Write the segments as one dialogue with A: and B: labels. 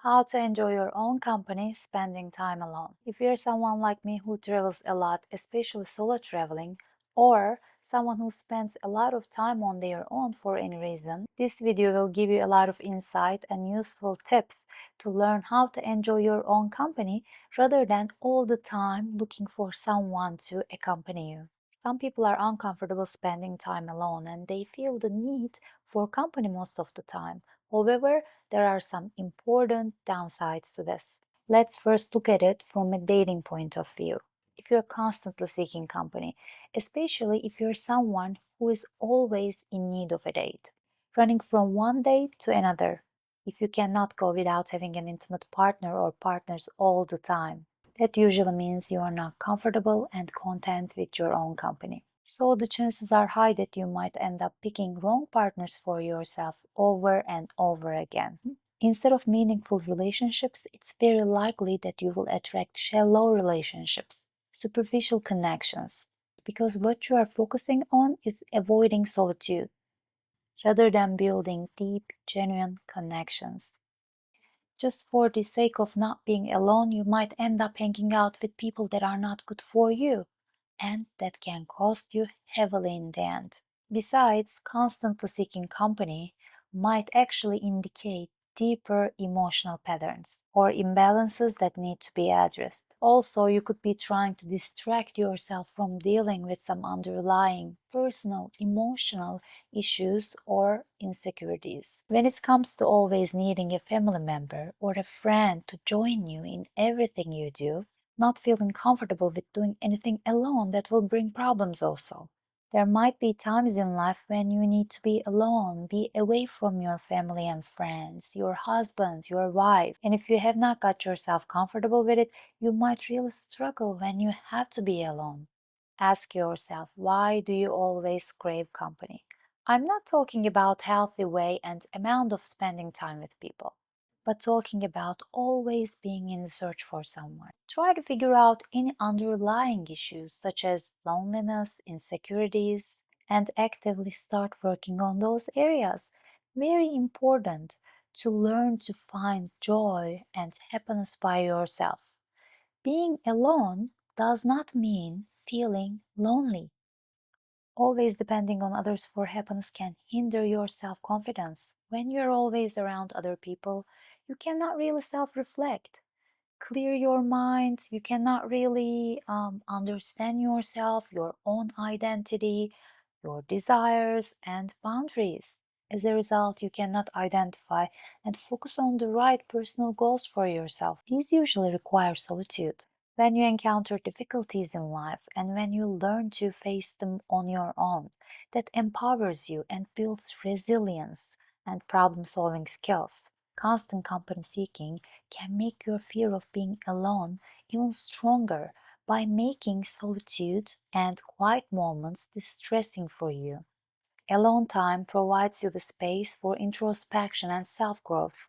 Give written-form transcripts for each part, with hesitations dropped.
A: How to enjoy your own company, spending time alone. If you're someone like me who travels a lot, especially solo traveling, or someone who spends a lot of time on their own for any reason, this video will give you a lot of insight and useful tips to learn how to enjoy your own company rather than all the time looking for someone to accompany you. Some people are uncomfortable spending time alone and they feel the need for company most of the time. However, there are some important downsides to this. Let's first look at it from a dating point of view. If you're constantly seeking company, especially if you're someone who is always in need of a date, running from one date to another, if you cannot go without having an intimate partner or partners all the time, that usually means you are not comfortable and content with your own company. So the chances are high that you might end up picking wrong partners for yourself over and over again. Instead of meaningful relationships, it's very likely that you will attract shallow relationships, superficial connections, because what you are focusing on is avoiding solitude rather than building deep, genuine connections. Just for the sake of not being alone, you might end up hanging out with people that are not good for you, and that can cost you heavily in the end. Besides, constantly seeking company might actually indicate deeper emotional patterns or imbalances that need to be addressed. Also, you could be trying to distract yourself from dealing with some underlying personal, emotional issues or insecurities. When it comes to always needing a family member or a friend to join you in everything you do, not feeling comfortable with doing anything alone, that will bring problems also. There might be times in life when you need to be alone, be away from your family and friends, your husband, your wife. And if you have not got yourself comfortable with it, you might really struggle when you have to be alone. Ask yourself, why do you always crave company? I'm not talking about healthy way and amount of spending time with people, but talking about always being in the search for someone. Try to figure out any underlying issues such as loneliness, insecurities, and actively start working on those areas. Very important to learn to find joy and happiness by yourself. Being alone does not mean feeling lonely. Always depending on others for happiness can hinder your self-confidence. When you're always around other people, you cannot really self-reflect, clear your mind, you cannot really understand yourself, your own identity, your desires and boundaries. As a result, you cannot identify and focus on the right personal goals for yourself. These usually require solitude. When you encounter difficulties in life and when you learn to face them on your own, that empowers you and builds resilience and problem-solving skills. Constant company seeking can make your fear of being alone even stronger by making solitude and quiet moments distressing for you. Alone time provides you the space for introspection and self-growth.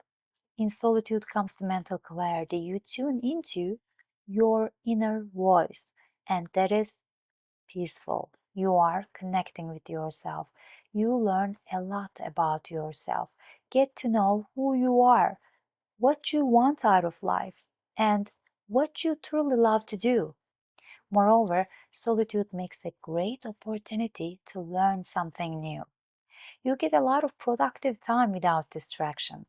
A: In solitude comes the mental clarity. You tune into your inner voice, and that is peaceful. You are connecting with yourself. You learn a lot about yourself. Get to know who you are, what you want out of life, and what you truly love to do. Moreover, solitude makes a great opportunity to learn something new. You get a lot of productive time without distraction.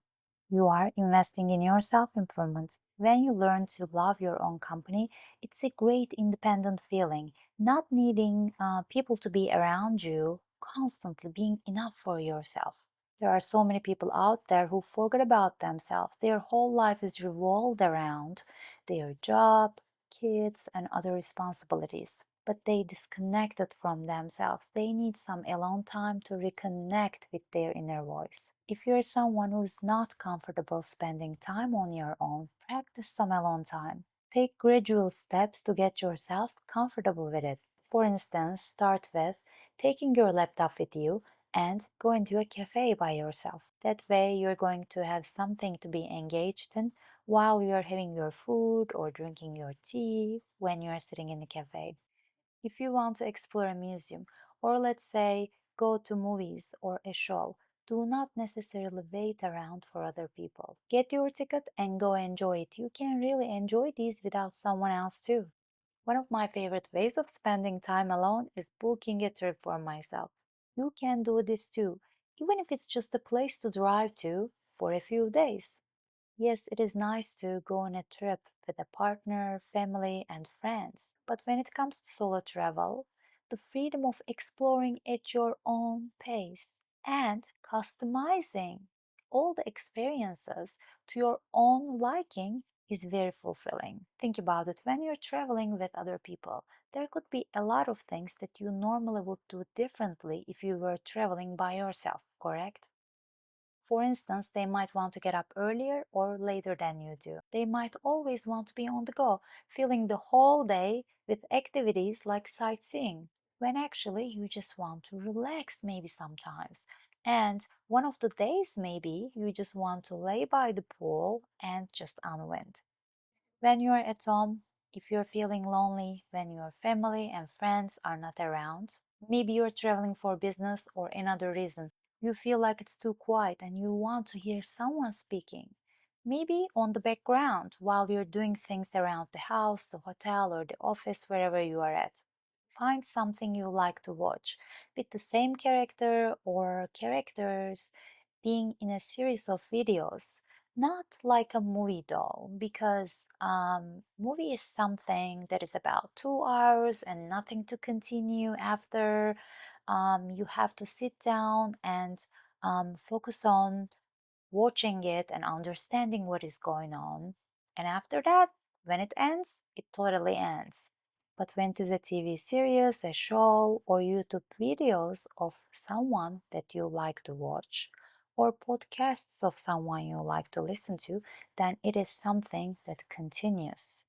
A: You are investing in your self-improvement. When you learn to love your own company, it's a great independent feeling, not needing people to be around you, constantly being enough for yourself. There are so many people out there who forget about themselves. Their whole life is revolved around their job, kids, and other responsibilities. But they disconnected from themselves. They need some alone time to reconnect with their inner voice. If you're someone who is not comfortable spending time on your own, practice some alone time. Take gradual steps to get yourself comfortable with it. For instance, start with taking your laptop with you and go into a cafe by yourself. That way you're going to have something to be engaged in while you're having your food or drinking your tea when you're sitting in the cafe. If you want to explore a museum or let's say go to movies or a show, Do not necessarily wait around for other people. Get your ticket and go enjoy it. You can really enjoy these without someone else too. One of my favorite ways of spending time alone is booking a trip for myself. You can do this too, even if it's just a place to drive to for a few days. Yes, it is nice to go on a trip with a partner, family, and friends. But when it comes to solo travel, the freedom of exploring at your own pace and customizing all the experiences to your own liking is very fulfilling. Think about it, when you're traveling with other people, there could be a lot of things that you normally would do differently if you were traveling by yourself, correct? For instance, they might want to get up earlier or later than you do. They might always want to be on the go, filling the whole day with activities like sightseeing, when actually you just want to relax maybe sometimes. And one of the days maybe you just want to lay by the pool and just unwind. When you're at home, if you're feeling lonely, when your family and friends are not around, maybe you're traveling for business or another reason, you feel like it's too quiet and you want to hear someone speaking. Maybe on the background while you're doing things around the house, the hotel, or the office, wherever you are at. Find something you like to watch with the same character or characters being in a series of videos, not like a movie though, because movie is something that is about 2 hours and nothing to continue after. You have to sit down and focus on watching it and understanding what is going on. And after that, when it ends, it totally ends. But when it is a TV series, a show, or YouTube videos of someone that you like to watch, or podcasts of someone you like to listen to, then it is something that continues.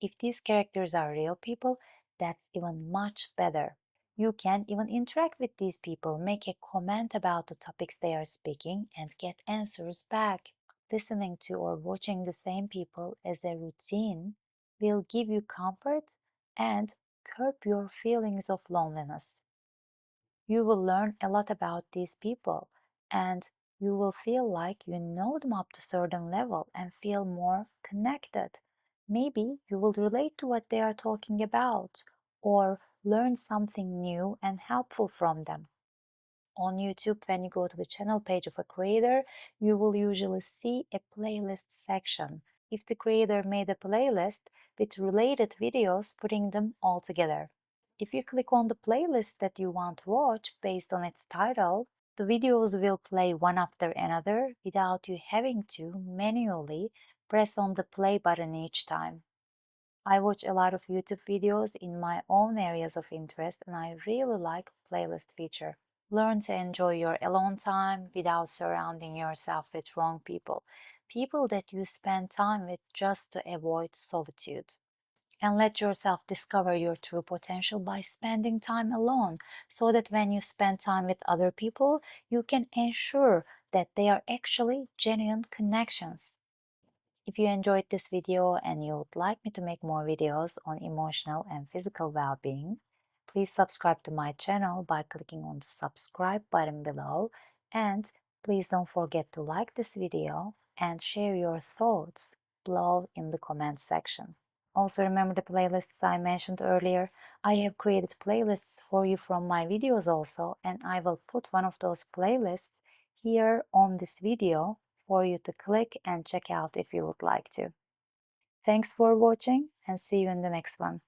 A: If these characters are real people, that's even much better. You can even interact with these people, make a comment about the topics they are speaking, and get answers back. Listening to or watching the same people as a routine will give you comfort and curb your feelings of loneliness. You will learn a lot about these people and you will feel like you know them up to a certain level and feel more connected. Maybe you will relate to what they are talking about or learn something new and helpful from them. On YouTube, when you go to the channel page of a creator, you will usually see a playlist section. If the creator made a playlist with related videos, putting them all together. If you click on the playlist that you want to watch based on its title, the videos will play one after another without you having to manually press on the play button each time. I watch a lot of YouTube videos in my own areas of interest and I really like playlist feature. Learn to enjoy your alone time without surrounding yourself with wrong people, people that you spend time with just to avoid solitude. And let yourself discover your true potential by spending time alone, so that when you spend time with other people, you can ensure that they are actually genuine connections. If you enjoyed this video and you would like me to make more videos on emotional and physical well-being, please subscribe to my channel by clicking on the subscribe button below, and please don't forget to like this video and share your thoughts below in the comment section. Also remember the playlists I mentioned earlier. I have created playlists for you from my videos also, and I will put one of those playlists here on this video for you to click and check out if you would like to. Thanks for watching and see you in the next one.